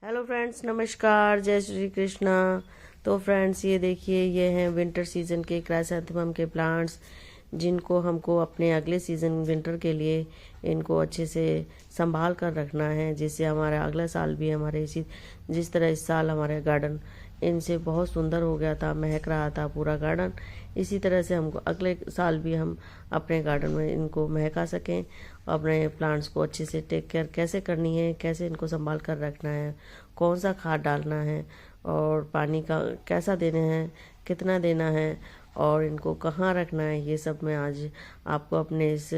Hello friends, नमस्कार, जय श्री कृष्णा। तो फ्रेंड्स, ये देखिए, ये हैं विंटर सीजन के क्राइसैंथेमम के प्लांट्स, जिनको हमको अपने अगले सीजन विंटर के लिए इनको अच्छे से संभाल कर रखना है, जिससे हमारा अगला साल भी हमारे इसी जिस तरह इस साल हमारे गार्डन इनसे बहुत सुंदर हो गया था, महक रहा था पूरा गार्डन। इसी तरह से हमको अगले साल भी हम अपने गार्डन में इनको महका सकें। अपने प्लांट्स को अच्छे से टेक केयर कैसे करनी है, कैसे इनको संभाल कर रखना है, कौन सा खाद डालना है और पानी का कैसा देना है, कितना देना है और इनको कहाँ रखना है, ये सब मैं आज आपको अपने इस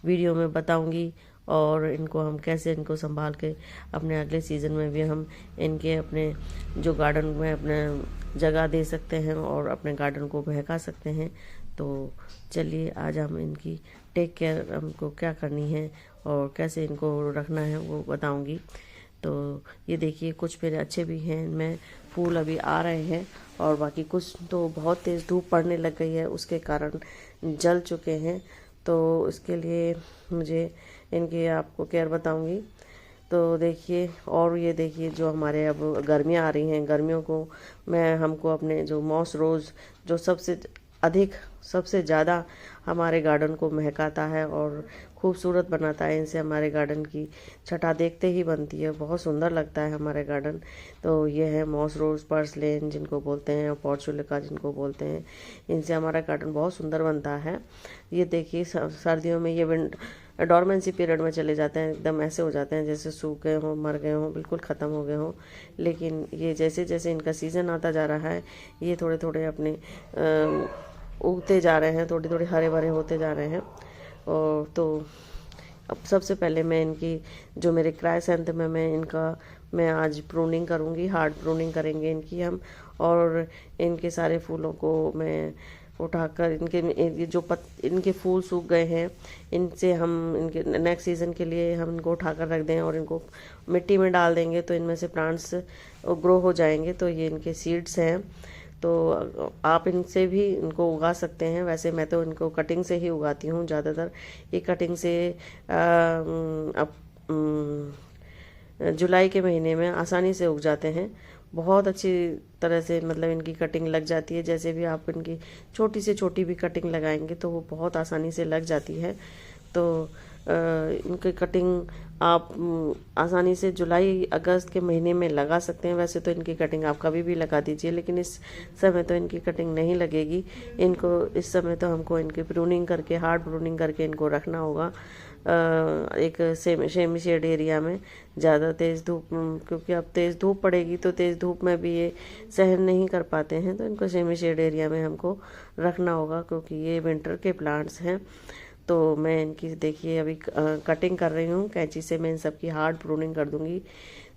वीडियो में बताऊंगी। और इनको हम कैसे इनको संभाल के अपने अगले सीज़न में भी हम इनके अपने जो गार्डन में अपने जगह दे सकते हैं और अपने गार्डन को बहका सकते हैं। तो चलिए, आज हम इनकी टेक केयर हमको क्या करनी है और कैसे इनको रखना है वो बताऊंगी। तो ये देखिए, कुछ मेरे अच्छे भी हैं, इनमें फूल अभी आ रहे हैं और बाकी कुछ तो बहुत तेज़ धूप पड़ने लग गई है, उसके कारण जल चुके हैं। तो इसके लिए मुझे इनकी आपको केयर बताऊंगी। तो देखिए, और ये देखिए, जो हमारे अब गर्मियाँ आ रही हैं, गर्मियों को मैं हमको अपने जो मॉस रोज़ जो अधिक सबसे ज़्यादा हमारे गार्डन को महकाता है और खूबसूरत बनाता है, इनसे हमारे गार्डन की छटा देखते ही बनती है, बहुत सुंदर लगता है हमारे गार्डन। तो ये है मॉस रोज़, पर्सलेन जिनको बोलते हैं और पोर्चुलिका जिनको बोलते हैं, इनसे हमारा गार्डन बहुत सुंदर बनता है। ये देखिए, सर्दियों में ये डॉर्मेंसी पीरियड में चले जाते हैं, एकदम ऐसे हो जाते हैं जैसे सूख गए हों, मर गए हों, बिल्कुल ख़त्म हो गए हों। लेकिन ये जैसे जैसे इनका सीज़न आता जा रहा है, ये थोड़े थोड़े अपने उगते जा रहे हैं, थोड़ी थोड़ी हरे भरे होते जा रहे हैं। और तो अब सबसे पहले मैं इनकी जो मेरे क्राइसैंथेमम में मैं आज प्रूनिंग करूँगी, हार्ड प्रूनिंग करेंगे इनकी हम। और इनके सारे फूलों को मैं उठाकर इनके फूल सूख गए हैं, इनसे हम इनके नेक्स्ट सीज़न के लिए हम इनको उठाकर रख दें और इनको मिट्टी में डाल देंगे, तो इनमें से प्लांट्स ग्रो हो जाएंगे। तो ये इनके सीड्स हैं, तो आप इनसे भी इनको उगा सकते हैं। वैसे मैं तो इनको कटिंग से ही उगाती हूँ ज़्यादातर। ये कटिंग से अब जुलाई के महीने में आसानी से उग जाते हैं, बहुत अच्छी तरह से, मतलब इनकी कटिंग लग जाती है। जैसे भी आप इनकी छोटी से छोटी भी कटिंग लगाएंगे तो वो बहुत आसानी से लग जाती है। तो इनकी कटिंग आप आसानी से जुलाई अगस्त के महीने में लगा सकते हैं। वैसे तो इनकी कटिंग आप कभी भी लगा दीजिए, लेकिन इस समय तो इनकी कटिंग नहीं लगेगी। इनको इस समय तो हमको इनकी प्रूनिंग करके, हार्ड प्रूनिंग करके इनको रखना होगा एक सेमी शेड एरिया में। ज़्यादा तेज़ धूप, क्योंकि अब तेज़ धूप पड़ेगी तो तेज़ धूप में भी ये सहन नहीं कर पाते हैं, तो इनको सेमी शेड एरिया में हमको रखना होगा, क्योंकि ये विंटर के प्लांट्स हैं। तो मैं इनकी देखिए अभी कटिंग कर रही हूँ कैंची से। मैं इन सब की हार्ड प्रूनिंग कर दूँगी,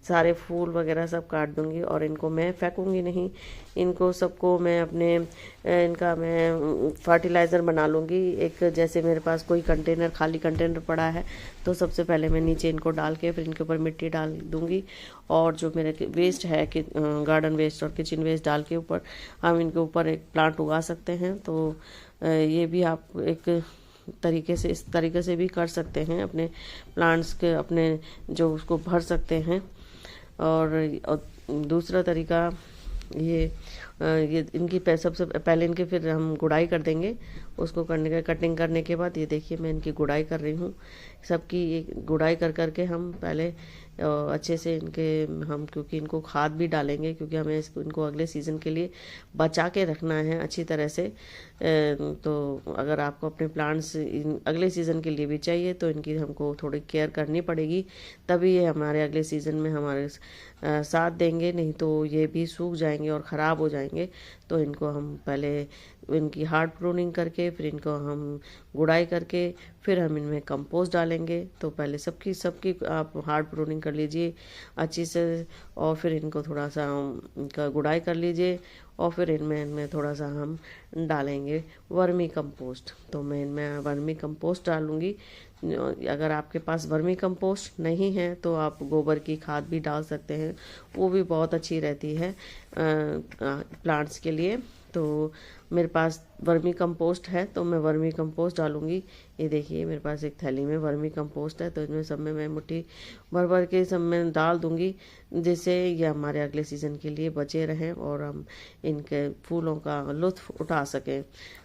सारे फूल वगैरह सब काट दूँगी और इनको मैं फेंकूँगी नहीं। इनको सबको मैं अपने इनका मैं फर्टिलाइज़र बना लूँगी। एक जैसे मेरे पास कोई कंटेनर, खाली कंटेनर पड़ा है, तो सबसे पहले मैं नीचे इनको डाल के फिर इनके ऊपर मिट्टी डाल दूँगी। और जो मेरे वेस्ट है कि गार्डन वेस्ट और किचन वेस्ट डाल के ऊपर हम इनके ऊपर एक प्लांट उगा सकते हैं। तो ये भी आप एक तरीके से, इस तरीके से भी कर सकते हैं, अपने प्लांट्स के अपने जो उसको भर सकते हैं। और दूसरा तरीका ये इनकी सबसे पहले इनके फिर हम गुड़ाई कर देंगे। उसको कटिंग करने के बाद ये देखिए, मैं इनकी गुड़ाई कर रही हूँ सबकी। ये गुड़ाई कर करके हम पहले अच्छे से हम क्योंकि इनको खाद भी डालेंगे, क्योंकि हमें इनको अगले सीज़न के लिए बचा के रखना है अच्छी तरह से। तो अगर आपको अपने प्लांट्स अगले सीज़न के लिए भी चाहिए तो इनकी हमको थोड़ी केयर करनी पड़ेगी, तभी ये हमारे अगले सीज़न में हमारे साथ देंगे, नहीं तो ये भी सूख जाएंगे और ख़राब हो जाएंगे। तो इनको हम पहले इनकी हार्ड प्रूनिंग करके, फिर इनको हम गुड़ाई करके, फिर हम इनमें कंपोस्ट डालेंगे। तो पहले सबकी सबकी आप हार्ड प्रूनिंग कर लीजिए अच्छी से, और फिर इनको थोड़ा सा इनका गुड़ाई कर लीजिए, और फिर इनमें थोड़ा सा हम डालेंगे वर्मी कंपोस्ट। तो मैं इनमें वर्मी कंपोस्ट डालूँगी। अगर आपके पास वर्मी कंपोस्ट नहीं है तो आप गोबर की खाद भी डाल सकते हैं, वो भी बहुत अच्छी रहती है प्लांट्स के लिए। तो मेरे पास वर्मी कंपोस्ट है, तो मैं वर्मी कंपोस्ट डालूंगी। ये देखिए मेरे पास एक थैली में वर्मी कंपोस्ट है, तो इसमें सब में मैं मुट्ठी भर भर के सब में डाल दूंगी, जिससे ये हमारे अगले सीज़न के लिए बचे रहें और हम इनके फूलों का लुत्फ़ उठा सकें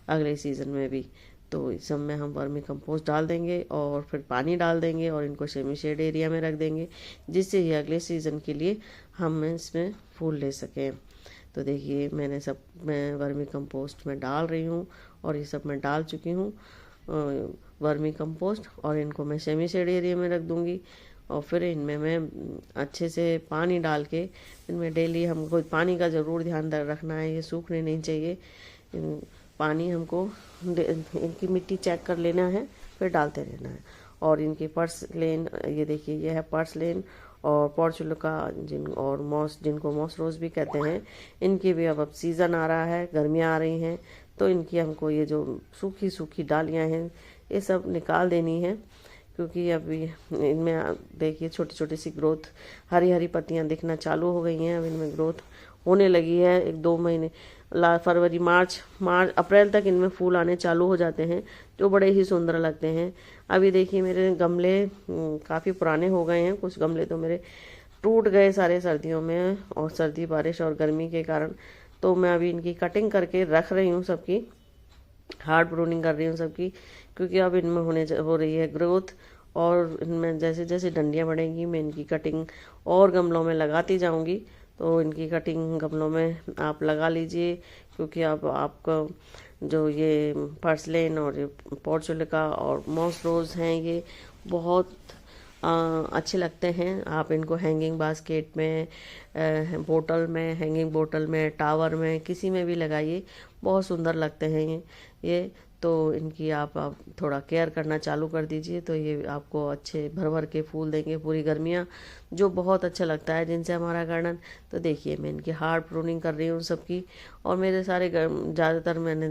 अगले सीज़न में भी। तो इस सब में हम वर्मी कंपोस्ट डाल देंगे और फिर पानी डाल देंगे और इनको सेमी शेड एरिया में रख देंगे, जिससे ये अगले सीज़न के लिए हम इसमें फूल ले सकें। तो देखिए मैंने सब मैं वर्मी कंपोस्ट में डाल रही हूँ और ये सब मैं डाल चुकी हूँ वर्मी कंपोस्ट, और इनको मैं सेमी शेड एरिया में रख दूँगी। और फिर इनमें मैं अच्छे से पानी डाल के इनमें डेली हमको पानी का ज़रूर ध्यान रखना है, ये सूखने नहीं चाहिए। पानी हमको इनकी मिट्टी चेक कर लेना है, फिर डालते रहना है। और इनकी पर्सलेन, ये देखिए ये है पर्सलेन और पोर्चुलिका और मॉस, जिनको मॉस रोज़ भी कहते हैं, इनकी भी अब सीज़न आ रहा है, गर्मियाँ आ रही हैं, तो इनकी हमको ये जो सूखी सूखी डालियाँ हैं ये सब निकाल देनी है, क्योंकि अभी इनमें देखिए छोटी छोटी सी ग्रोथ, हरी हरी पत्तियाँ दिखना चालू हो गई हैं। अब इनमें ग्रोथ होने लगी है, 1-2 महीने फरवरी मार्च अप्रैल तक इनमें फूल आने चालू हो जाते हैं, जो बड़े ही सुंदर लगते हैं। अभी देखिए मेरे गमले काफ़ी पुराने हो गए हैं, कुछ गमले तो मेरे टूट गए सारे सर्दियों में, और सर्दी बारिश और गर्मी के कारण। तो मैं अभी इनकी कटिंग करके रख रही हूँ, सबकी हार्ड प्रूनिंग कर रही हूँ सबकी, क्योंकि अब इनमें हो रही है ग्रोथ, और इनमें जैसे जैसे डंडियाँ बढ़ेंगी मैं इनकी कटिंग और गमलों में लगाती जाऊँगी। तो इनकी कटिंग गमलों में आप लगा लीजिए, क्योंकि अब आपका जो ये पर्सलेन और ये पोर्चुलिका और मॉस रोज़ हैं ये बहुत अच्छे लगते हैं। आप इनको हैंगिंग बास्केट में, बोतल में, हैंगिंग बोतल में, टावर में, किसी में भी लगाइए, बहुत सुंदर लगते हैं ये। तो इनकी आप थोड़ा केयर करना चालू कर दीजिए, तो ये आपको अच्छे भर भर के फूल देंगे पूरी गर्मियाँ, जो बहुत अच्छा लगता है जिनसे हमारा गार्डन। तो देखिए मैं इनकी हार्ड प्रूनिंग कर रही हूँ सबकी, और मेरे सारे ज़्यादातर मैंने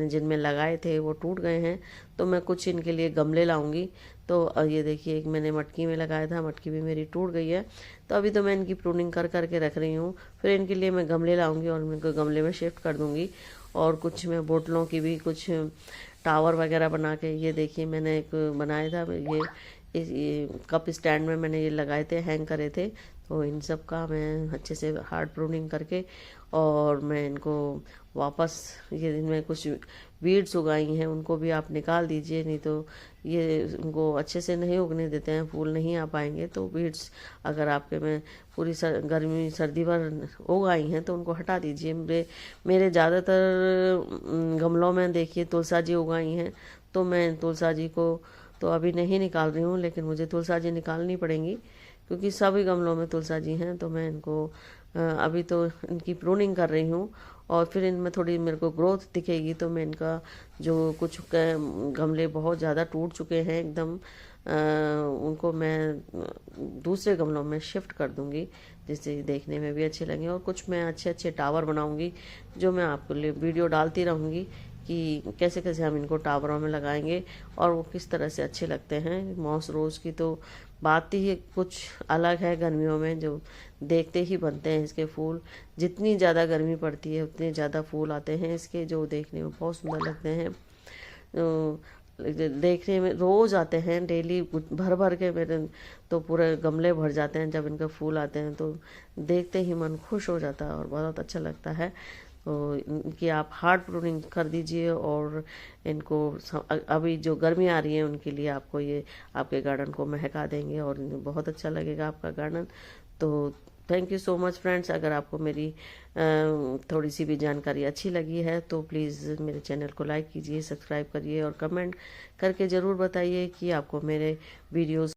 जिनमें लगाए थे वो टूट गए हैं, तो मैं कुछ इनके लिए गमले लाऊंगी। तो ये देखिए एक मैंने मटकी में लगाया था, मटकी भी मेरी टूट गई है, तो अभी तो मैं इनकी प्रूनिंग कर करके रख रही हूँ। फिर इनके लिए मैं गमले लाऊंगी और इनको गमले में शिफ्ट कर दूंगी, और कुछ मैं बोतलों की भी कुछ टावर वगैरह बना के, ये देखिए मैंने एक बनाया था, ये कप स्टैंड में मैंने ये लगाए थे, हैंग करे थे। तो इन सब का मैं अच्छे से हार्ड प्रूनिंग करके, और मैं इनको वापस, ये इनमें कुछ वीड्स उगाई हैं उनको भी आप निकाल दीजिए, नहीं तो ये उनको अच्छे से नहीं उगने देते हैं, फूल नहीं आ पाएंगे। तो वीड्स अगर आपके में पूरी गर्मी सर्दी भर उगाई हैं तो उनको हटा दीजिए। मेरे ज़्यादातर गमलों में देखिए तुलसा जी उगाई हैं, तो मैं तुलसा जी को तो अभी नहीं निकाल रही हूँ, लेकिन मुझे तुलसा जी निकालनी पड़ेंगी, क्योंकि सभी गमलों में तुलसा जी हैं। तो मैं इनको अभी तो इनकी प्रूनिंग कर रही हूँ, और फिर इनमें थोड़ी मेरे को ग्रोथ दिखेगी तो मैं इनका जो कुछ गमले बहुत ज़्यादा टूट चुके हैं एकदम, उनको मैं दूसरे गमलों में शिफ्ट कर दूंगी, जिससे देखने में भी अच्छे लगें। और कुछ मैं अच्छे अच्छे टावर बनाऊंगी, जो मैं आपको लिए वीडियो डालती रहूँगी कि कैसे कैसे हम इनको टावरों में लगाएंगे और वो किस तरह से अच्छे लगते हैं। मॉस रोज़ की तो बात ही कुछ अलग है, गर्मियों में जो देखते ही बनते हैं इसके फूल। जितनी ज़्यादा गर्मी पड़ती है उतने ज़्यादा फूल आते हैं इसके, जो देखने में बहुत सुंदर लगते हैं। देखने में रोज़ आते हैं, डेली भर भर के मेरे तो पूरे गमले भर जाते हैं। जब इनके फूल आते हैं तो देखते ही मन खुश हो जाता है और बहुत अच्छा लगता है। तो इनकी आप हार्ड प्रूनिंग कर दीजिए, और इनको अभी जो गर्मी आ रही है उनके लिए आपको ये आपके गार्डन को महका देंगे और बहुत अच्छा लगेगा आपका गार्डन। तो thank you so much friends. अगर आपको मेरी थोड़ी सी भी जानकारी अच्छी लगी है तो प्लीज़ मेरे चैनल को लाइक कीजिए, सब्सक्राइब करिए और कमेंट करके ज़रूर बताइए कि आपको मेरे वीडियोस